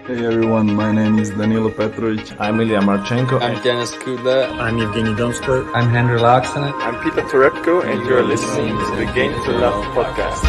Hey everyone, my name is Danilo Petrovic. I'm Ilya Marchenko. I'm Denis Kudla. I'm Evgeny Donskoy. I'm Henry Laaksonen. I'm Peter Torebko, and you're listening to the Game to Love podcast.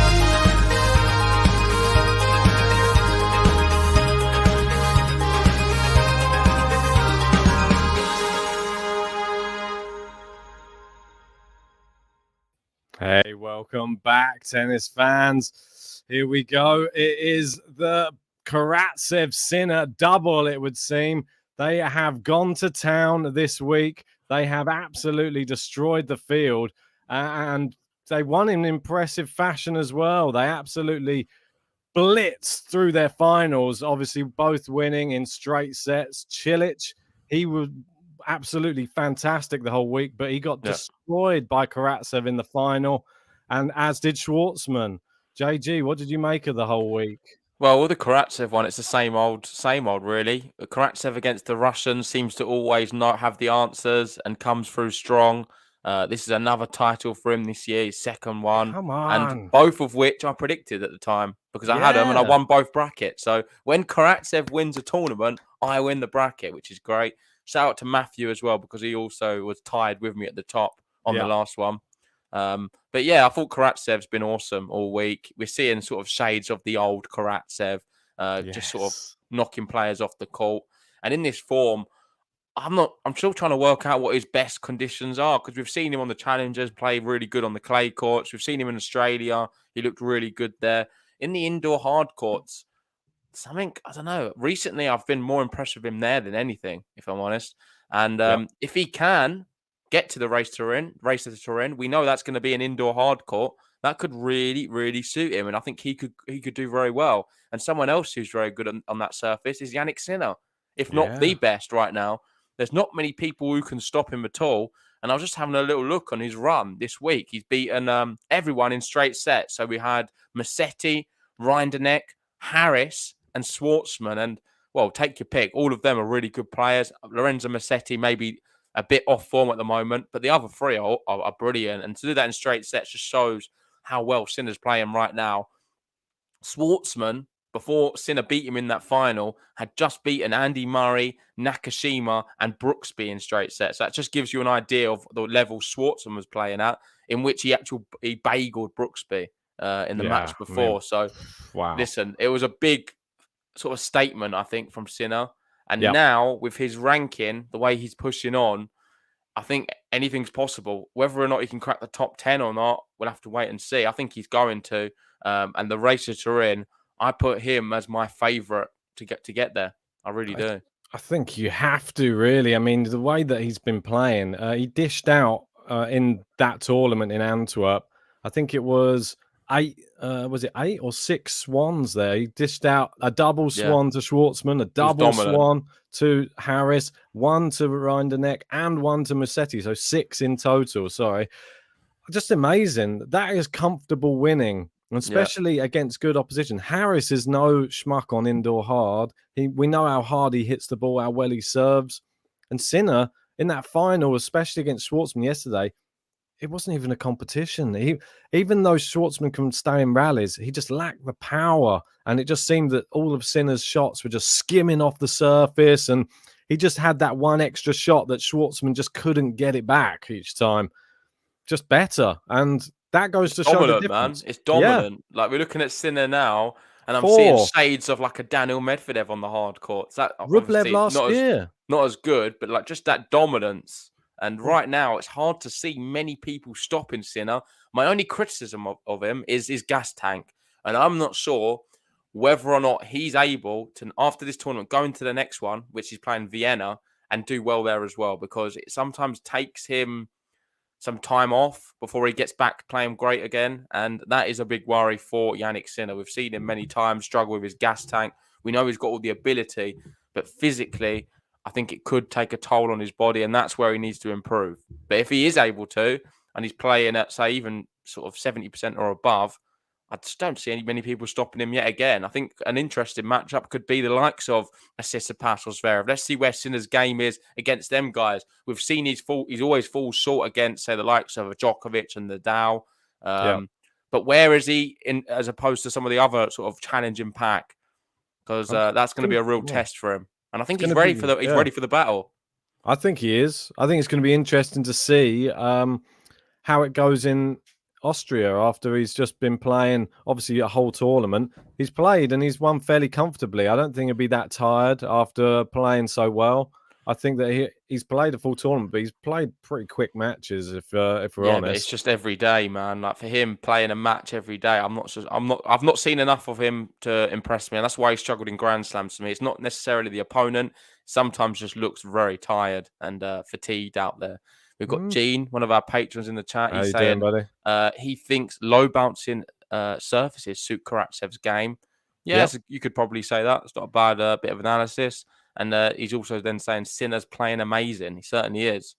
Hey, welcome back, tennis fans. Here we go. It is the Karatsev Sinner double, it would seem. They have gone to town this week. They have absolutely destroyed the field, and they won in impressive fashion as well. They absolutely blitzed through their finals, obviously both winning in straight sets. Cilic, he was absolutely fantastic the whole week, but he got destroyed by Karatsev in the final, and as did Schwartzman. JG, what did you make of the whole week? Well, with the Karatsev one, it's the same old, really. Karatsev against the Russians seems to always not have the answers and comes through strong. This is another title for him this year, his second one. Come on. And both of which I predicted at the time because I had them and I won both brackets. So when Karatsev wins a tournament, I win the bracket, which is great. Shout out to Matthew as well, because he also was tied with me at the top on the last one. But yeah, I thought Karatsev's been awesome all week. We're seeing sort of shades of the old Karatsev, just sort of knocking players off the court. And in this form, I'm still trying to work out what his best conditions are, because we've seen him on the Challengers play really good on the clay courts. We've seen him in Australia. He looked really good there. In the indoor hard courts, I don't know. Recently, I've been more impressed with him there than anything, if I'm honest. And if he can get to the race to Turin, we know that's going to be an indoor hard court. That could really, really suit him, and I think he could do very well. And someone else who's very good on that surface is Jannik Sinner, if not the best right now. There's not many people who can stop him at all. And I was just having a little look on his run this week. He's beaten everyone in straight sets. So we had Musetti, Rinderknecht, Harris, and Schwartzman. And, well, take your pick. All of them are really good players. Lorenzo Musetti maybe a bit off form at the moment, but the other three are brilliant. And to do that in straight sets just shows how well Sinner's playing right now. Schwartzman, before Sinner beat him in that final, had just beaten Andy Murray, Nakashima, and Brooksby in straight sets. That just gives you an idea of the level Schwartzman was playing at, in which he bageled Brooksby in the match before. So, listen, it was a big sort of statement, I think, from Sinner. And now, with his ranking, the way he's pushing on, I think anything's possible. Whether or not he can crack the top 10 or not, we'll have to wait and see. I think he's going to. And the race to Turin, I put him as my favourite to get there. I really do. I think you have to, really. I mean, the way that he's been playing, he dished out in that tournament in Antwerp. I think it was 8 or 6 swans there? He dished out a double swan to Schwartzman, a double swan to Harris, 1 to Rinderknecht, and 1 to Musetti. So 6 in total. Sorry. Just amazing. That is comfortable winning, especially against good opposition. Harris is no schmuck on indoor hard. We know how hard he hits the ball, how well he serves. And Sinner, in that final, especially against Schwartzman yesterday, it wasn't even a competition. Even though Schwartzman can stay in rallies, he just lacked the power. And it just seemed that all of Sinner's shots were just skimming off the surface. And he just had that one extra shot that Schwartzman just couldn't get it back each time. Just better. And that goes to show the difference. Man. It's dominant. Like, we're looking at Sinner now, and I'm seeing shades of like a Daniil Medvedev on the hard courts. That Rublev last year. Not as good, but like just that dominance. And right now, it's hard to see many people stopping Sinner. My only criticism of him is his gas tank. And I'm not sure whether or not he's able to, after this tournament, go into the next one, which he's playing Vienna, and do well there as well. Because it sometimes takes him some time off before he gets back playing great again. And that is a big worry for Jannik Sinner. We've seen him many times struggle with his gas tank. We know he's got all the ability, but physically, I think it could take a toll on his body, and that's where he needs to improve. But if he is able to, and he's playing at, say, even sort of 70% or above, I just don't see many people stopping him yet again. I think an interesting matchup could be the likes of Tsitsipas or Zverev. Let's see where Sinner's game is against them guys. We've seen he's always falls short against, say, the likes of Djokovic and Nadal. But where is he in as opposed to some of the other sort of challenging pack? because I that's going to be a real yeah. test for him. And I think It's he's gonna ready be- for the yeah. ready for the battle. I think he is. I think it's going to be interesting to see how it goes in Austria after he's just been playing, obviously, a whole tournament. He's played and he's won fairly comfortably. I don't think he'll be that tired after playing so well. I think that he's played a full tournament, but he's played pretty quick matches. If we're Yeah, but it's honest, just every day, man. Like for him playing a match every day, I've not seen enough of him to impress me, and that's why he struggled in Grand Slams for me. It's not necessarily the opponent. Sometimes just looks very tired and fatigued out there. We've got Gene, one of our patrons in the chat. how He's you saying doing, buddy? he thinks low bouncing surfaces suit Karatsev's game. Yes, Yep. you could probably say that. It's not a bad bit of analysis. And he's also then saying Sinner's playing amazing. He certainly is.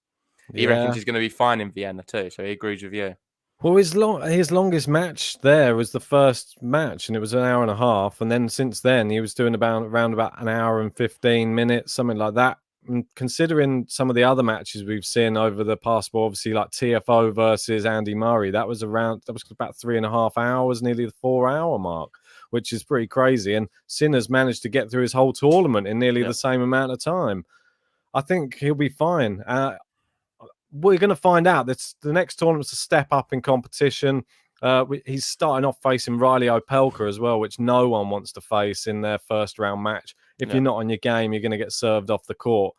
He reckons Yeah. he's going to be fine in Vienna too, so he agrees with you. Well, his longest match there was the first match, and it was an hour and a half. And then since then, he was doing around about an hour and 15 minutes, something like that. And considering some of the other matches we've seen over the past, well, obviously like TFO versus Andy Murray, that was about 3.5 hours, nearly the 4 hour mark, which is pretty crazy. And Sinner's managed to get through his whole tournament in nearly the same amount of time. I think he'll be fine. We're going to find out. That's the next tournament's a step up in competition. He's starting off facing Riley Opelka as well, which no one wants to face in their first round match. If you're not on your game, you're going to get served off the court.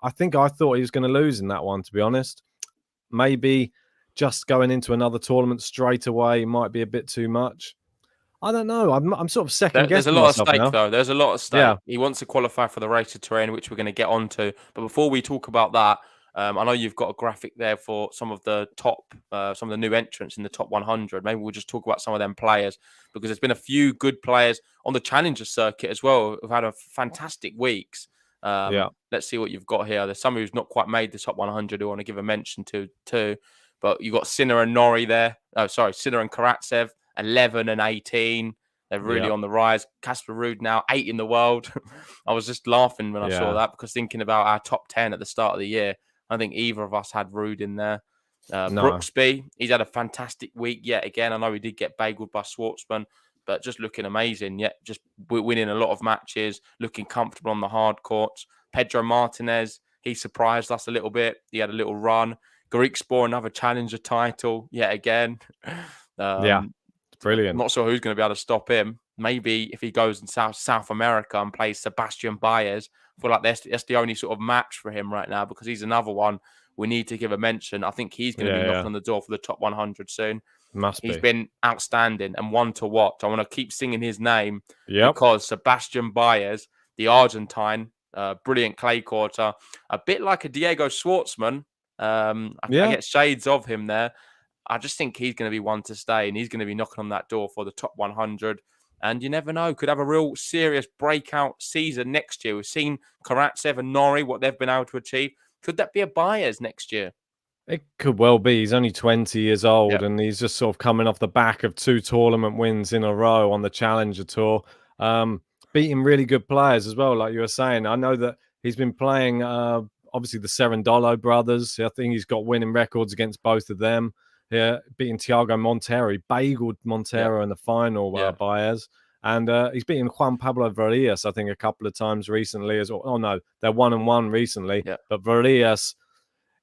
I think I thought he was going to lose in that one, to be honest. Maybe just going into another tournament straight away might be a bit too much. I don't know. I'm sort of second guessing There's a lot myself at stake, now. though. There's a lot at stake. Yeah. He wants to qualify for the race to Turin, which we're going to get onto. But before we talk about that, I know you've got a graphic there for some of the some of the new entrants in the top 100. Maybe we'll just talk about some of them players because there's been a few good players on the Challenger circuit as well who've had a fantastic weeks. Let's see what you've got here. There's some who's not quite made the top 100 who I want to give a mention to too. But you've got Sinner and Norrie there. Oh, sorry, Sinner and Karatsev, 11 and 18. They're really on the rise. Casper Ruud now 8 in the world. I was just laughing when I saw that because thinking about our top 10 at the start of the year, I think either of us had Ruud in there. No. Brooksby, he's had a fantastic week yet again. I know he did get bageled by Schwartzman, but just looking amazing. Yet just winning a lot of matches, looking comfortable on the hard courts. Pedro Martinez, he surprised us a little bit. He had a little run. Greek Spore, another challenger title yet again. Brilliant. I'm not sure who's going to be able to stop him. Maybe if he goes in South America and plays Sebastian Baez, I feel like that's the only sort of match for him right now because he's another one we need to give a mention. I think he's going to be knocking on the door for the top 100 soon. He's been outstanding and one to watch. I want to keep singing his name because Sebastian Baez, the Argentine, brilliant clay quarter, a bit like a Diego Schwartzman. I get shades of him there. I just think he's going to be one to stay and he's going to be knocking on that door for the top 100. And you never know, could have a real serious breakout season next year. We've seen Karatsev and Norrie, what they've been able to achieve. Could that be a Baez next year? It could well be. He's only 20 years old and he's just sort of coming off the back of 2 tournament wins in a row on the Challenger Tour. Beating really good players as well, like you were saying. I know that he's been playing, obviously, the Cerundolo brothers. I think he's got winning records against both of them. Yeah, beating Thiago Montero. He bageled Montero in the final, Baez. And he's beaten Juan Pablo Varillas, I think, a couple of times recently as well. Oh, no, they're 1-1 recently. Yeah. But Varillas,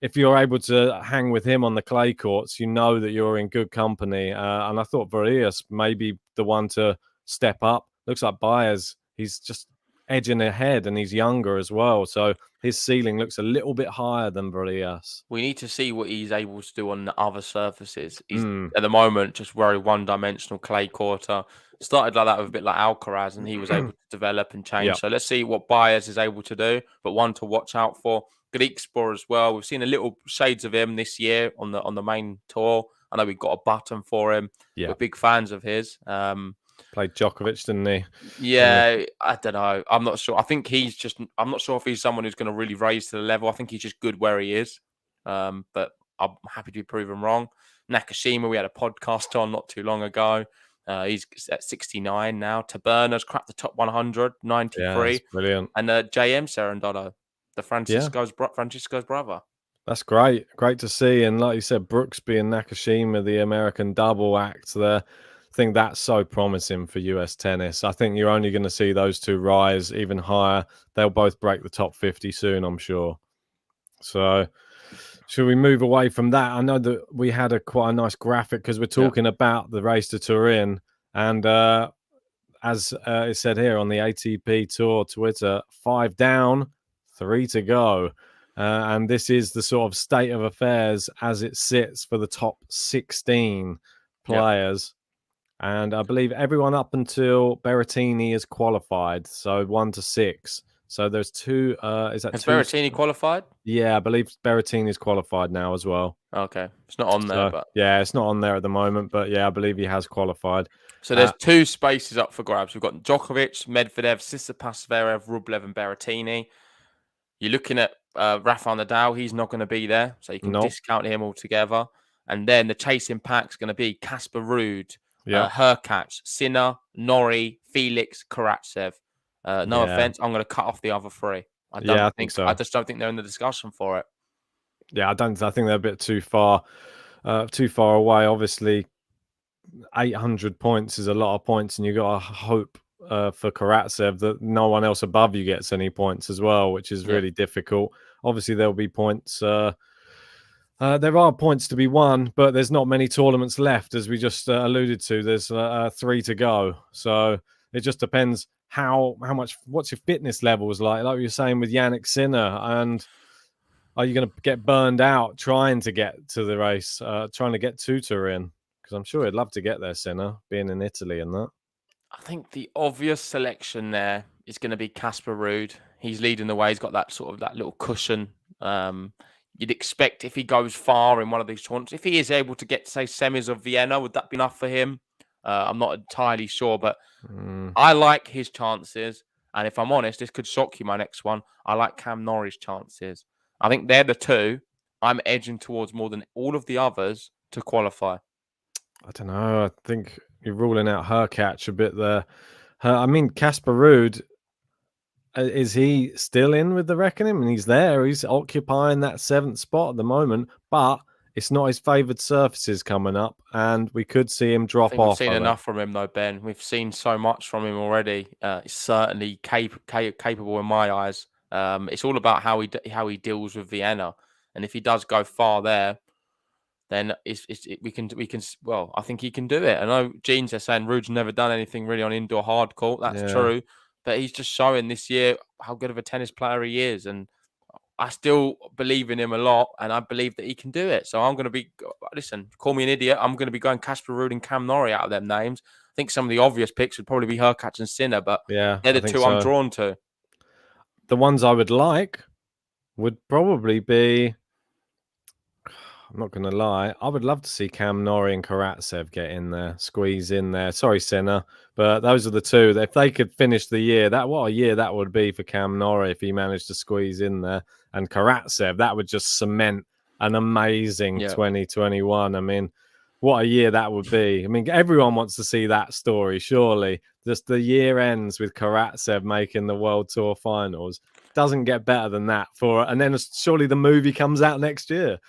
if you're able to hang with him on the clay courts, you know that you're in good company. And I thought Varillas may be the one to step up. Looks like Baez, he's just edging ahead and he's younger as well. So his ceiling looks a little bit higher than Varillas. We need to see what he's able to do on the other surfaces. He's at the moment just very one-dimensional clay quarter. Started like that with a bit like Alcaraz, and he was able to develop and change. So let's see what Baez is able to do, but one to watch out for. Greek Spore as well. We've seen a little shades of him this year on the main tour. I know we've got a button for him. We're big fans of his. Played Djokovic, didn't he? Yeah, I don't know. I'm not sure. I think I'm not sure if he's someone who's going to really raise to the level. I think he's just good where he is. But I'm happy to be proven wrong. Nakashima, we had a podcast on not too long ago. He's at 69 now. Taberna's cracked the top 100, 93. Yeah, brilliant. And JM Cerundolo, the Francisco's brother. That's great. Great to see. And like you said, Brooksby and Nakashima, the American double act there. think that's so promising for US tennis. I think you're only going to see those two rise even higher. They'll both break the top 50 soon, I'm sure. So should we move away from that? I know that we had quite a nice graphic because we're talking about the race to Turin. And as it said here on the ATP Tour Twitter, 5 down, 3 to go. And this is the sort of state of affairs as it sits for the top 16 players. And I believe everyone up until Berrettini is qualified. So 1 to 6. So there's two. Has Berrettini qualified? Yeah, I believe Berrettini is qualified now as well. Okay. It's not on there, but yeah, it's not on there at the moment. But yeah, I believe he has qualified. So there's 2 spaces up for grabs. We've got Djokovic, Medvedev, Tsitsipas, Zverev, Rublev, and Berrettini. You're looking at Rafael Nadal. He's not going to be there, so you can discount him altogether. And then the chasing pack's going to be Casper Ruud, Hurkacz, Sinner, Norrie, Felix, Karatsev. No offense, I'm going to cut off the other 3. I think so. I just don't think they're in the discussion for it. Yeah, I think they're a bit too far away. Obviously, 800 points is a lot of points, and you got to hope for Karatsev that no one else above you gets any points as well, which is really difficult. Obviously, there'll be points. There are points to be won, but there's not many tournaments left, as we just alluded to. There's 3 to go, so it just depends what's your fitness levels like you were saying with Jannik Sinner, and are you going to get burned out trying to get to the race, trying to get to Turin? Because I'm sure he'd love to get there, Sinner, being in Italy and that. I think the obvious selection there is going to be Casper Ruud. He's leading the way. He's got that little cushion. You'd expect if he goes far in one of these tournaments, if he is able to get, say, semis of Vienna, would that be enough for him? I'm not entirely sure, but I like his chances. And if I'm honest, this could shock you, my next one. I like Cam Norrie's chances. I think they're the 2 I'm edging towards more than all of the others to qualify. I don't know. I think you're ruling out Hurkacz a bit there. I mean, Casper Ruud, is he still in with the reckoning? I mean, he's there. He's occupying that 7th spot at the moment, but it's not his favoured surfaces coming up, and we could see him drop off. We've seen enough from him, though, Ben. We've seen so much from him already. He's certainly capable in my eyes. It's all about how he deals with Vienna, and if he does go far there, then we can. Well, I think he can do it. I know Gene's are saying Ruud's never done anything really on indoor hard court. That's true, but he's just showing this year how good of a tennis player he is, and I still believe in him a lot, and I believe that he can do it. So I'm going to call me an idiot. I'm going to be going Casper Ruud and Cam Norrie out of them names. I think some of the obvious picks would probably be Hurkacz and Sinner, but they're the 2 I'm drawn to. The ones I would like would probably be, I'm not going to lie, I would love to see Cam Norrie and Karatsev get in there, squeeze in there. Sorry, Sinner, but those are the 2. If they could finish the year, what a year that would be for Cam Norrie if he managed to squeeze in there. And Karatsev, that would just cement an amazing 2021. I mean, what a year that would be. I mean, everyone wants to see that story, surely. Just the year ends with Karatsev making the World Tour finals. Doesn't get better than that and then surely the movie comes out next year.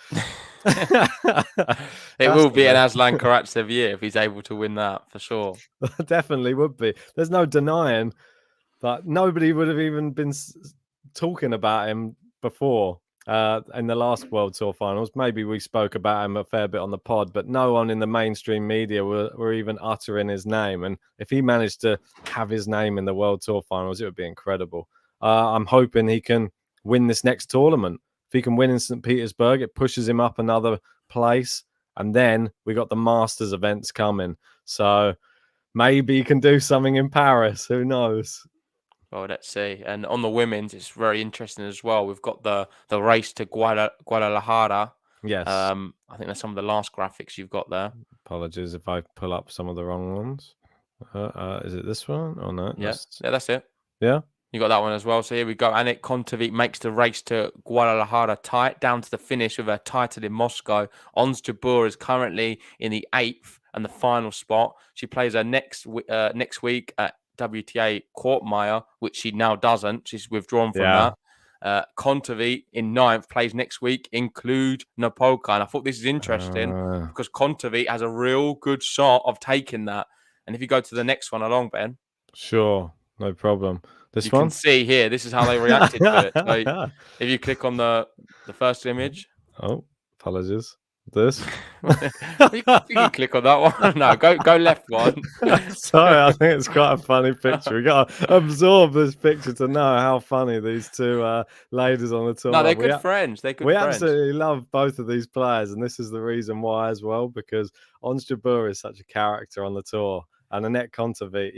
It will be an Aslan Karatsev year if he's able to win that, for sure. Definitely would be. There's no denying that nobody would have even been talking about him before in the last World Tour finals. Maybe we spoke about him a fair bit on the pod, but no one in the mainstream media were even uttering his name. And if he managed to have his name in the World Tour finals, it would be incredible. I'm hoping he can win this next tournament. If he can win in St. Petersburg, it pushes him up another place. And then we got the Masters events coming. So maybe he can do something in Paris. Who knows? Well, let's see. And on the women's, it's very interesting as well. We've got the race to Guadalajara. Yes. I think that's some of the last graphics you've got there. Apologies if I pull up some of the wrong ones. Is it this one or no? Yeah, that's it. Yeah. You got that one as well. So here we go. Anett Kontaveit makes the race to Guadalajara tight down to the finish with her title in Moscow. Ons Jabeur is currently in the 8th and the final spot. She plays her next week at WTA Kortmeyer, which she now doesn't. She's withdrawn from that. Kontaveit in 9th plays next week in Cluj-Napoca. And I thought this is interesting because Kontaveit has a real good shot of taking that. And if you go to the next one along, Ben, Sure, no problem. This you one? can see here, this is how they reacted to it. So if you click on the first image. Oh, apologies. This? you can click on that one. No, go left one. Sorry, I think it's quite a funny picture. We got to absorb this picture to know how funny these two ladies on the tour No, are. they're good friends. They're good We friends. absolutely love both of these players, and this is the reason why as well, because Ons Jabeur is such a character on the tour, and Annette Kontaveit,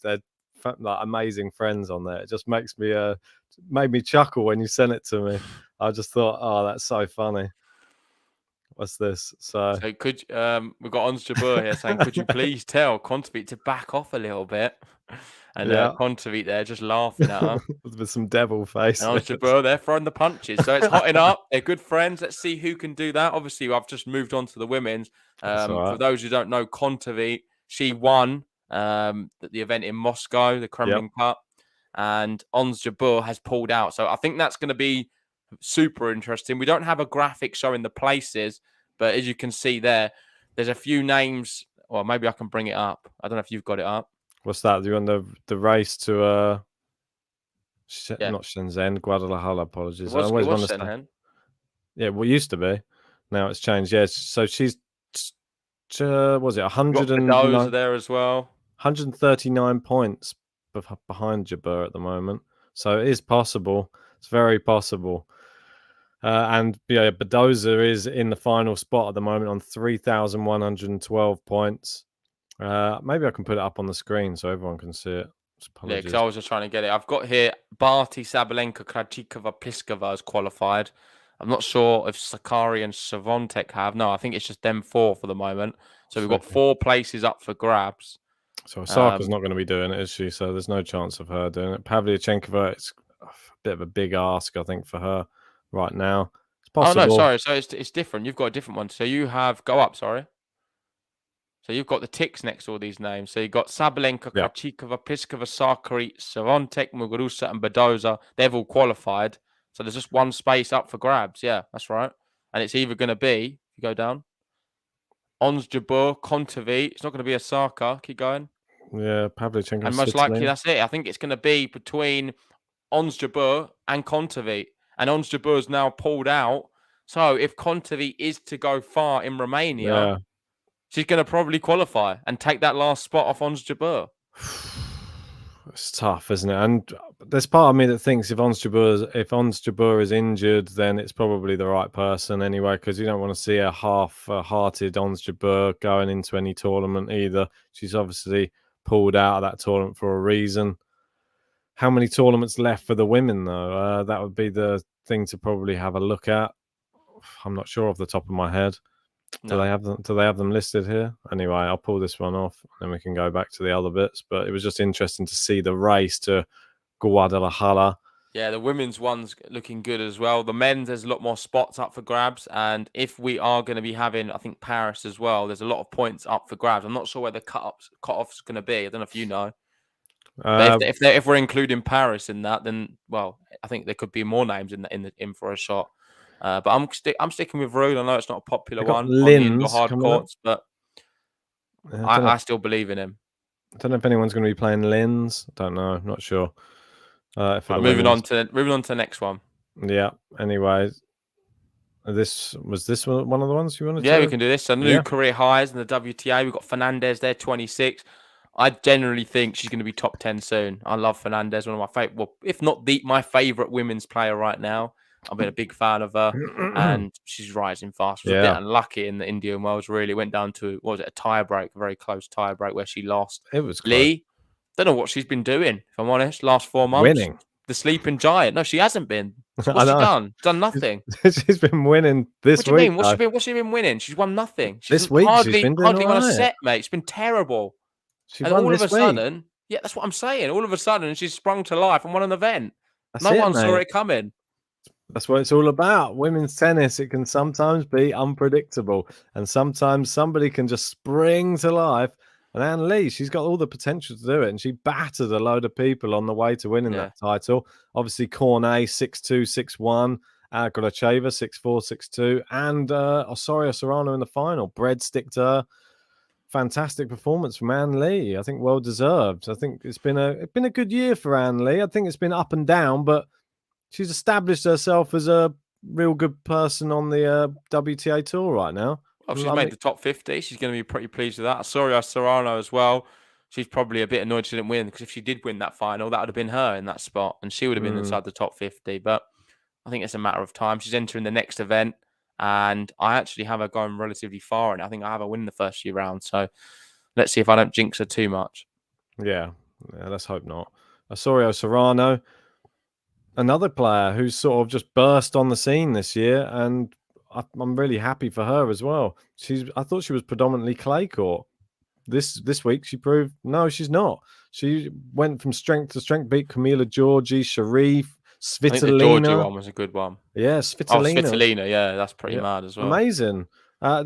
they're like amazing friends on there. It just makes me made me chuckle when you sent it to me. I just thought, oh, that's so funny. What's this? So could we've got Ons Jabeur here saying, could you please tell Kontaveit to back off a little bit? And Kontaveit there just laughing at her. With some devil face. And Ons Jabeur, they're throwing the punches. So it's hotting up. They're good friends. Let's see who can do that. Obviously, I've just moved on to the women's. For those who don't know, Kontaveit, she won the event in Moscow, the Kremlin Cup. And Ons Jabeur has pulled out. So I think that's going to be super interesting. We don't have a graphic showing the places, but as you can see there's a few names. Well, maybe I can bring it up. I don't know if you've got it up. What's that? Do you want the race to not Shenzhen, Guadalajara? Apologies. It was Shenzhen. Yeah, well, it used to be. Now it's changed. Yes. So she's was it 109 there as well? 139 points behind Jabeur at the moment. So it is possible. It's very possible. And Badoza is in the final spot at the moment on 3,112 points. Maybe I can put it up on the screen so everyone can see it. Yeah, because I was just trying to get it. I've got here Barty, Sabalenka, Krajcikova, Pliskova has qualified. I'm not sure if Sakari and Savontek have. No, I think it's just them four for the moment. So we've got 4 places up for grabs. So Osaka's not going to be doing it, is she? So there's no chance of her doing it. Pavlyuchenkova, it's a bit of a big ask, I think, for her right now. It's possible. Oh, no, sorry. So it's different. You've got a different one. So you have... Go up, sorry. So you've got the ticks next to all these names. So you've got Sabalenka, Krajcikova, Pliskova, Sakari, Savontek, Muguruza, and Badoza. They've all qualified. So there's just one space up for grabs. Yeah, that's right. And it's either going to be... If you go down... Ons Jabeur, Kontaveit. It's not going to be Osaka. Keep going. Yeah, Pavlyuchenkova. And most likely that's it. I think it's going to be between Ons Jabeur and Kontaveit. And Ons Jabeur's now pulled out. So if Kontaveit is to go far in Romania, she's going to probably qualify and take that last spot off Ons Jabeur. It's tough, isn't it? And there's part of me that thinks if Ons Jabeur is injured, then it's probably the right person anyway, because you don't want to see a half-hearted Ons Jabeur going into any tournament either. She's obviously pulled out of that tournament for a reason. How many tournaments left for the women, though? That would be the thing to probably have a look at. I'm not sure off the top of my head. No. Do they have them listed here? Anyway, I'll pull this one off and then we can go back to the other bits. But it was just interesting to see the race to Guadalajara. Yeah, the women's one's looking good as well. The men's, there's a lot more spots up for grabs. And if we are going to be having, I think, Paris as well, there's a lot of points up for grabs. I'm not sure where the cut-off's going to be. I don't know if you know. If we're including Paris in that, then, well, I think there could be more names in for a shot. But I'm sticking with Rude. I know it's not a popular one on the indoor hard courts, but I still believe in him. I don't know if anyone's going to be playing Linz. I don't know. I'm not sure. Moving on to the next one. Yeah. Anyway, was this one of the ones you wanted to? Yeah, we can do this. So new career highs in the WTA. We've got Fernandez there, 26. I generally think she's going to be top 10 soon. I love Fernandez, one of my favorite. Well, if not my favorite women's player right now. I've been a big fan of her, and she's rising fast. She was a bit unlucky in the Indian Wells, really. Went down to, what was it, a tie-break, a very close tie-break where she lost. It was close. Lee, don't know what she's been doing, if I'm honest, last 4 months. Winning. The sleeping giant. No, she hasn't been. What's she done? Done nothing. She's been winning this week. What do you mean? What's she been winning? She's won nothing. This week, hardly she's been doing won a set, mate. It's been terrible. And all of a sudden, yeah, that's what I'm saying. All of a sudden, she's sprung to life and won an event. No one saw it coming. That's what it's all about. Women's tennis, it can sometimes be unpredictable. And sometimes somebody can just spring to life. And Anne Lee, she's got all the potential to do it. And she battered a load of people on the way to winning that title. Obviously, Cornet, 6-2, 6-1. Gracheva, 6-4, 6-2. And Asorio Serrano in the final. Breadstick to her. fantastic performance from Anne Lee. I think well deserved. I think it's been a good year for Anne Lee. I think it's been up and down, but she's established herself as a real good person on the WTA tour right now. Well, she's made the top 50. She's going to be pretty pleased with that. Asorio Serrano as well. She's probably a bit annoyed she didn't win, because if she did win that final, that would have been her in that spot, and she would have been inside the top 50. But I think it's a matter of time. She's entering the next event, and I actually have her going relatively far, and I think I have her win the first few rounds. So let's see if I don't jinx her too much. Yeah, let's hope not. Asorio Serrano, another player who's sort of just burst on the scene this year, and I'm really happy for her as well. I thought she was predominantly clay court. This week she proved no, she's not. She went from strength to strength, beat Camila Giorgi, Sharif, Svitolina. I think the Georgia one was a good one. Yeah, Svitolina. Oh, Svitolina, yeah, that's pretty mad as well. Amazing.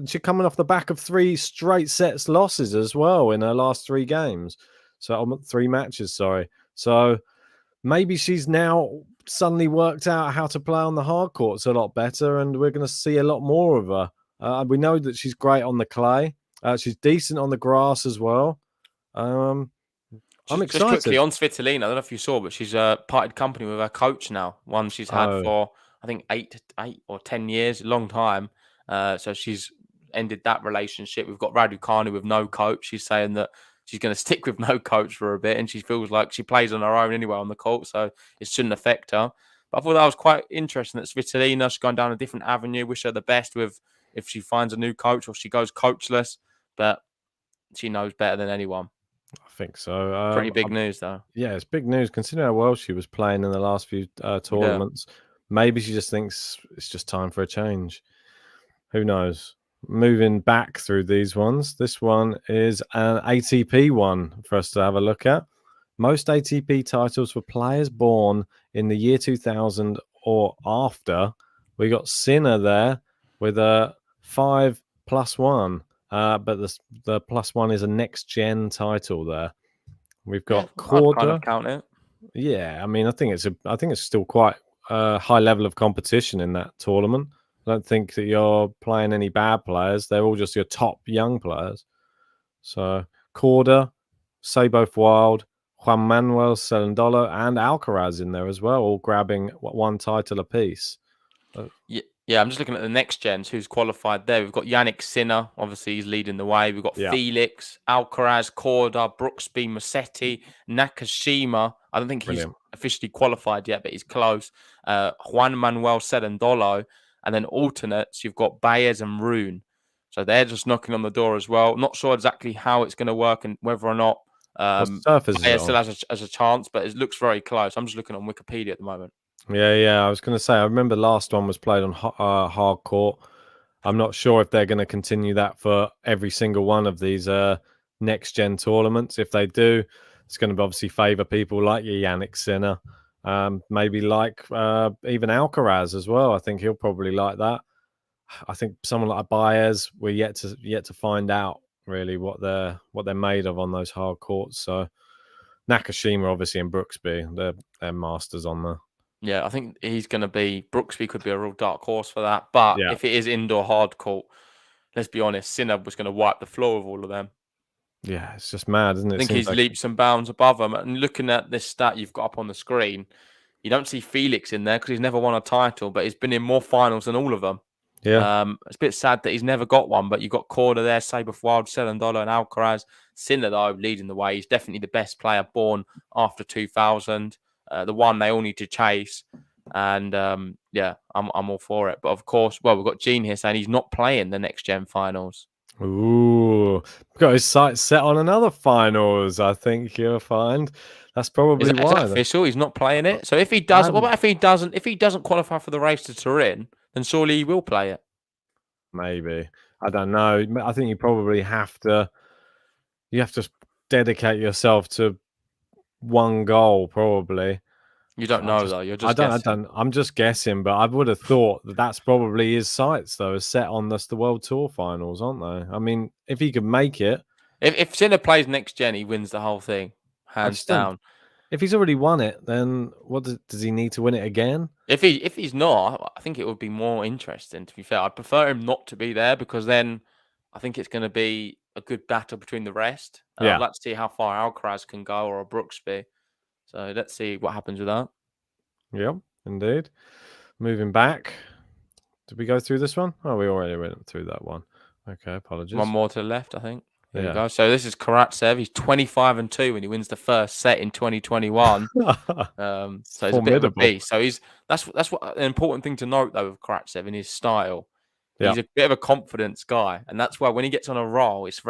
She's coming off the back of 3 straight sets losses as well in her last 3 games. So 3 matches, sorry. So maybe she's now suddenly worked out how to play on the hard courts a lot better, and we're going to see a lot more of her. We know that she's great on the clay. She's decent on the grass as well. I'm excited. Just quickly on Svitolina, I don't know if you saw, but she's parted company with her coach now. One she's had for, I think, 8 or 10 years, a long time. So she's ended that relationship. We've got Raducanu with no coach. She's saying that she's going to stick with no coach for a bit, and she feels like she plays on her own anyway on the court, so it shouldn't affect her. But I thought that was quite interesting that Svitolina's gone down a different avenue. Wish her the best with if she finds a new coach or she goes coachless, but she knows better than anyone. I think so. Pretty big news, though. Yeah, it's big news considering how well she was playing in the last few tournaments. Yeah. Maybe she just thinks it's just time for a change. Who knows? Moving back through these ones, this one is an ATP one for us to have a look at. Most ATP titles for players born in the year 2000 or after. We got Sinner there with a 5+1, but the +1 is a next-gen title there. We've got Korda. I'd kind of count it. Yeah, I mean, I think it's still quite a high level of competition in that tournament. I don't think that you're playing any bad players. They're all just your top young players. So Korda, Seyboth Wild, Juan Manuel Cerundolo, and Alcaraz in there as well, all grabbing 1 title apiece. Yeah, I'm just looking at the next gens who's qualified there. We've got Jannik Sinner, obviously he's leading the way. We've got Felix, Alcaraz, Korda, Brooksby, Musetti, Nakashima. I don't think he's officially qualified yet, but he's close. Juan Manuel Cerundolo. And then alternates, you've got Baez and Rune. So they're just knocking on the door as well. Not sure exactly how it's going to work and whether or not Baez still has a chance, but it looks very close. I'm just looking on Wikipedia at the moment. Yeah. I was going to say, I remember the last one was played on hard court. I'm not sure if they're going to continue that for every single one of these next-gen tournaments. If they do, it's going to obviously favour people like your Jannik Sinner. Maybe like even Alcaraz as well. I think he'll probably like that. I think someone like Baez, we're yet to find out really what they're made of on those hard courts. So Nakashima, obviously, and Brooksby, they're masters on there. Yeah, I think he's going to be Brooksby could be a real dark horse for that. But if it is indoor hard court, let's be honest, Sinner was going to wipe the floor with all of them. Yeah, it's just mad, isn't it? I think he's leaps and bounds above them. And looking at this stat you've got up on the screen, you don't see Felix in there because he's never won a title, but he's been in more finals than all of them. Yeah. It's a bit sad that he's never got one, but you've got Korda there, Seyboth Wild, Cerundolo, and Alcaraz. Sinner, though, leading the way. He's definitely the best player born after 2000. The one they all need to chase. And I'm all for it. But of course, we've got Gene here saying he's not playing the next gen finals. Ooh, got his sights set on another finals. I think you'll find that's probably why. Is that official? He's not playing it. So if he doesn't, what about if he doesn't? If he doesn't qualify for the race to Turin, then surely he will play it. Maybe, I don't know. I think you probably have to. You have to dedicate yourself to one goal, probably. You don't know though. You're just. Guessing. I'm just guessing, but I would have thought that's probably his sights though, is set on the World Tour finals, aren't they? I mean, if he could make it, if Sinner plays next gen, he wins the whole thing, hands down. If he's already won it, then what does he need to win it again? If he's not, I think it would be more interesting. To be fair, I'd prefer him not to be there because then I think it's going to be a good battle between the rest. And Yeah. I'd like to see how far Alcaraz can go or a Brooksby. So let's see what happens with that. Yep, indeed. Moving back. Did we go through this one? Oh, we already went through that one. Okay, apologies. One more to the left, I think. Here we Yeah. go. So this is Karatsev. He's 25-2 when he wins the first set in 2021. So he's a bit of a beast. So that's what an important thing to note though with Karatsev in his style. Yeah. He's a bit of a confidence guy, and that's why when he gets on a roll, it's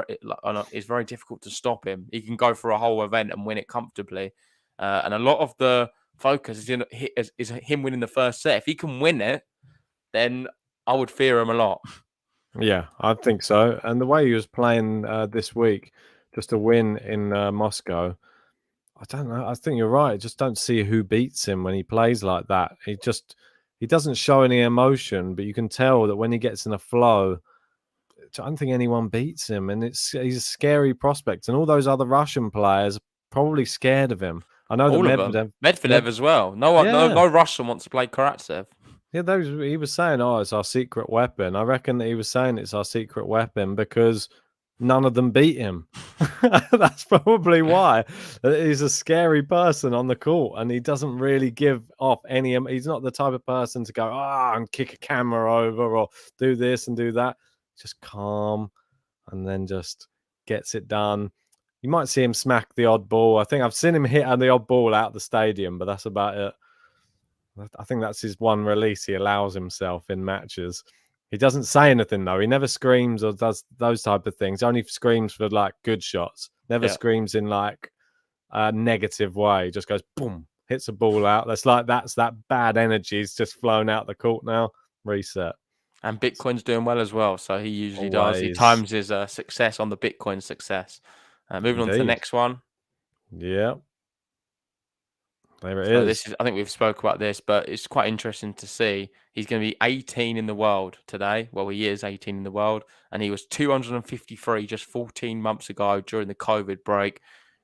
very difficult to stop him. He can go for a whole event and win it comfortably, and a lot of the focus is him winning the first set. If he can win it, then I would fear him a lot. Yeah, I think so. And the way he was playing this week, just a win in Moscow, I don't know. I think you're right. I just don't see who beats him when he plays like that. He doesn't show any emotion, but you can tell that when he gets in a flow, I don't think anyone beats him. And he's a scary prospect. And all those other Russian players are probably scared of him. I know All that of them. Medvedev as well. No Russian wants to play Karatsev. Yeah, he was saying, "Oh, it's our secret weapon." I reckon that he was saying it's our secret weapon because none of them beat him. That's probably why. He's a scary person on the court, and he doesn't really give off any. He's not the type of person to go, and kick a camera over or do this and do that. Just calm, and then just gets it done. You might see him smack the odd ball. I think I've seen him hit the odd ball out the stadium, but that's about it. I think that's his one release he allows himself in matches. He doesn't say anything though. He never screams or does those type of things. He only screams for like good shots. Never screams in like a negative way. He just goes boom, hits a ball out. That's that bad energy is just flown out the court now. Reset. And Bitcoin's doing well as well, so he usually does. He times his success on the Bitcoin success. Moving on to the next one. Yeah. There it so is. This is. I think we've spoke about this, but it's quite interesting to see. He's going to be 18 in the world today. Well, he is 18 in the world, and he was 253 just 14 months ago during the COVID break.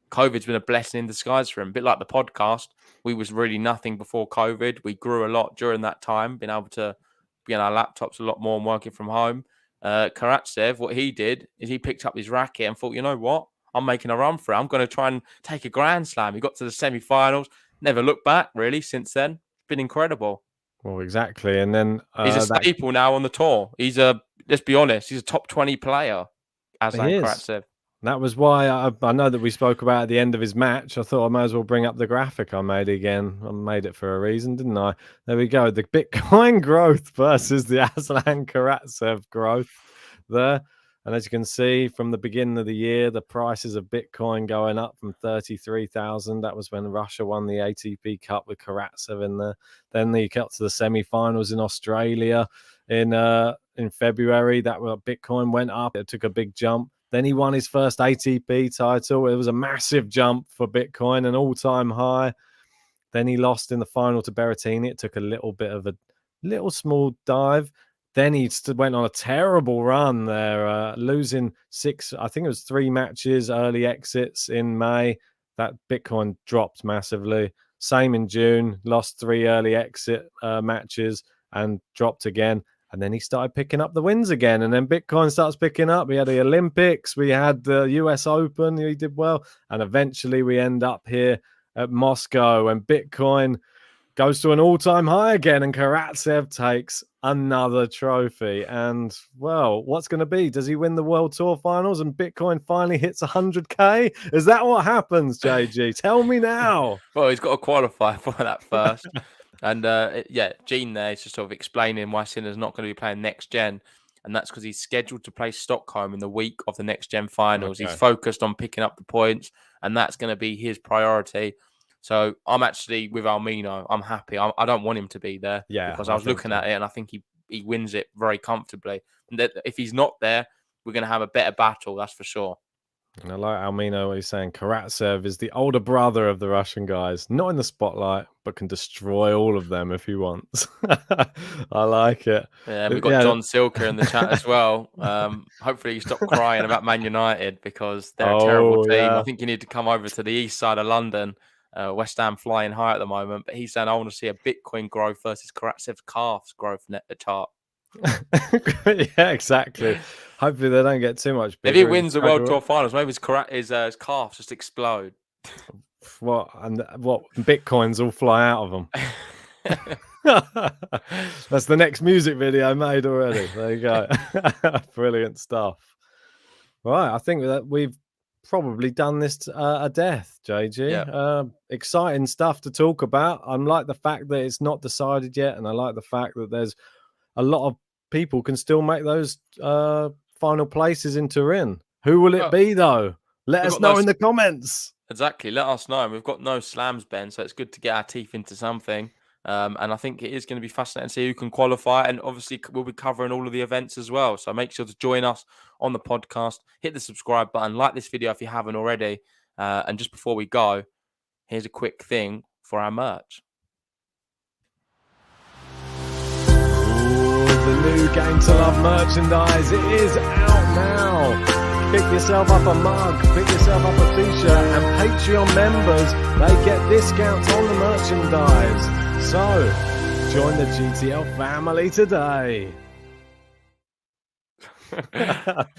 COVID's been a blessing in disguise for him. A bit like the podcast. We was really nothing before COVID. We grew a lot during that time, being able to be on our laptops a lot more and working from home. Karatsev, what he did is he picked up his racket and thought, you know what? I'm making a run for it. I'm going to try and take a Grand Slam. He got to the semi-finals. Never looked back, really, since then. It's been incredible. Well, exactly. And then he's a staple now on the tour. Let's be honest, he's a top 20 player, Aslan Karatsev. That was why I know that we spoke about at the end of his match. I thought I might as well bring up the graphic I made again. I made it for a reason, didn't I? There we go. The Bitcoin growth versus the Aslan Karatsev growth there. And as you can see, from the beginning of the year, the prices of Bitcoin going up from 33,000. That was when Russia won the ATP Cup with Karatsev in there. Then they got to the semi-finals in Australia in February. Bitcoin went up. It took a big jump. Then he won his first ATP title. It was a massive jump for Bitcoin, an all-time high. Then he lost in the final to Berrettini. It took a little bit of a small dive. Then he went on a terrible run there, losing 3 matches, early exits in May. That Bitcoin dropped massively. Same in June, lost 3 early exit matches and dropped again. And then he started picking up the wins again. And then Bitcoin starts picking up. We had the Olympics. We had the US Open. He did well. And eventually we end up here at Moscow and Bitcoin goes to an all-time high again. And Karatsev takes another trophy. And, well, what's going to be? Does he win the World Tour Finals and Bitcoin finally hits 100K? Is that what happens, JG? Tell me now. Well, he's got to qualify for that first. And Gene there is just sort of explaining why Sinner's not going to be playing next gen. And that's because he's scheduled to play Stockholm in the week of the next gen finals. Okay. He's focused on picking up the points, and that's going to be his priority. So I'm actually with Almino. I'm happy. I don't want him to be there because I was looking at it and I think he wins it very comfortably. And that if he's not there, we're going to have a better battle. That's for sure. And I like Almino, what he's saying. Karatsev is the older brother of the Russian guys, not in the spotlight, but can destroy all of them if he wants. I like it. Yeah, we've got John Silker in the chat as well. Hopefully you stop crying about Man United because they're a terrible team. Yeah. I think you need to come over to the east side of London. West Ham flying high at the moment, but he's saying I want to see a Bitcoin growth versus Karatsev's calves growth net chart. Yeah, exactly. Hopefully they don't get too much If bigger. he and wins the World drag Tour finals, maybe his calves just explode. what bitcoins all fly out of them. That's the next music video made already. There you go. Brilliant stuff. Right, I think that we've probably done this to, a death, JG. Yeah. Exciting stuff to talk about. I like the fact that it's not decided yet, and I like the fact that there's a lot of people can still make those final places in Turin. Who will it Well, be, though? Let we've us got know no in the comments. Exactly. Let us know. We've got no slams, Ben, so it's good to get our teeth into something. And I think it is going to be fascinating to see who can qualify. And obviously, we'll be covering all of the events as well. So make sure to join us on the podcast. Hit the subscribe button. Like this video if you haven't already. And just before we go, here's a quick thing for our merch. Ooh, the new Game to Love merchandise. It is out now. Pick yourself up a mug, pick yourself up a t-shirt, and Patreon members, they get discounts on the merchandise. So, join the GTL family today.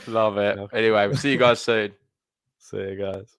Love it. Anyway, we'll see you guys soon. See you guys.